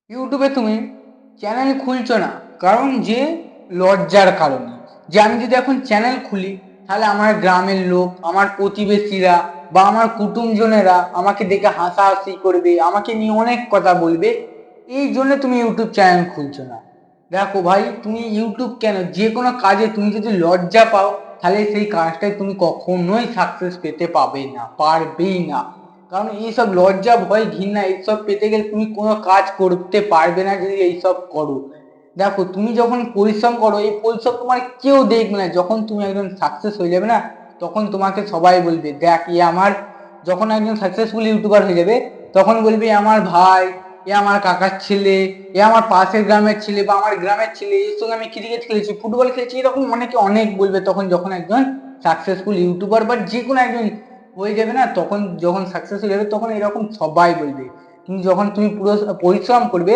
ইউটিউবে তুমি চ্যানেল খুলছো না, কারণ যে লজ্জার কারণে। যে আমি যদি এখন চ্যানেল খুলি, তাহলে আমার গ্রামের লোক, আমার প্রতিবেশীরা বা আমার কুটুমজনেরা আমাকে দেখে হাসাহাসি করবে, আমাকে নিয়ে অনেক কথা বলবে। এই জন্য তুমি ইউটিউব চ্যানেল খুলছো না। দেখো ভাই, তুমি ইউটিউব কেন, যে কোনো কাজে তুমি যদি লজ্জা পাও, তাহলে সেই কাজটায় তুমি কখনোই সাকসেস পেতে পারবেই না। কারণ এইসব লজ্জা, ভয়, ঘৃণা এইসব পেতে গেলে তুমি কোনো কাজ করতে পারবে না যদি এইসব করো। দেখো, তুমি যখন পরিশ্রম করো, এই পরিশ্রম তোমার কেউ দেখবে না। যখন তুমি একজন সাকসেস হয়ে যাবে না, তখন তোমাকে সবাই বলবে, দেখ এ আমার, যখন একজন সাকসেসফুল ইউটিউবার হয়ে যাবে, তখন বলবে এ আমার ভাই, এ আমার কাকার ছেলে, এ আমার পাশের গ্রামের ছেলে বা আমার গ্রামের ছেলে, এর সঙ্গে আমি ক্রিকেট খেলেছি, ফুটবল খেলেছি। এরকম অনেকে অনেক বলবে তখন, যখন একজন সাকসেসফুল ইউটিউবার বা যে কোনো একজন হয়ে যাবে না, তখন যখন সাকসেস হয়ে যাবে তখন এরকম সবাই বলবে। কিন্তু যখন তুমি পুরো পরিশ্রম করবে,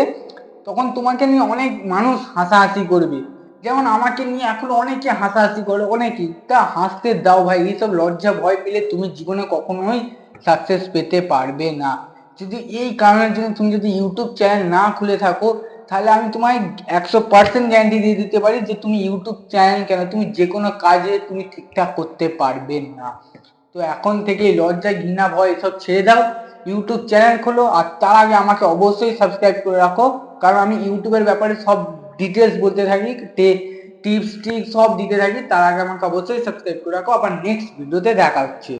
তখন তোমাকে নিয়ে অনেক মানুষ হাসাহাসি করবে। যেমন আমাকে নিয়ে এখন অনেকে হাসাহাসি করে, অনেকেই। তা হাসতে দাও ভাই, এইসব লজ্জা ভয় পেলে তুমি জীবনে কখনোই সাকসেস পেতে পারবে না। যদি এই কারণের জন্য তুমি যদি ইউটিউব চ্যানেল না খুলে থাকো, তাহলে আমি তোমায় 100% গ্যারান্টি দিয়ে দিতে পারি যে তুমি ইউটিউব চ্যানেল কেন, তুমি যে কোনো কাজে তুমি ঠিকঠাক করতে পারবে না। তো এখন থেকে লজ্জা, ঘৃণা, ভয় এসব ছেড়ে দাও, ইউটিউব চ্যানেল খোলো। আর তার আগে আমাকে অবশ্যই সাবস্ক্রাইব করে রাখো, কারণ আমি ইউটিউবের ব্যাপারে সব ডিটেলস বলতে থাকি, টিপস ট্রিক্স সব দিতে থাকি। তার আগে আমাকে অবশ্যই সাবস্ক্রাইব করে রাখো। আবার নেক্সট ভিডিওতে দেখা হচ্ছে।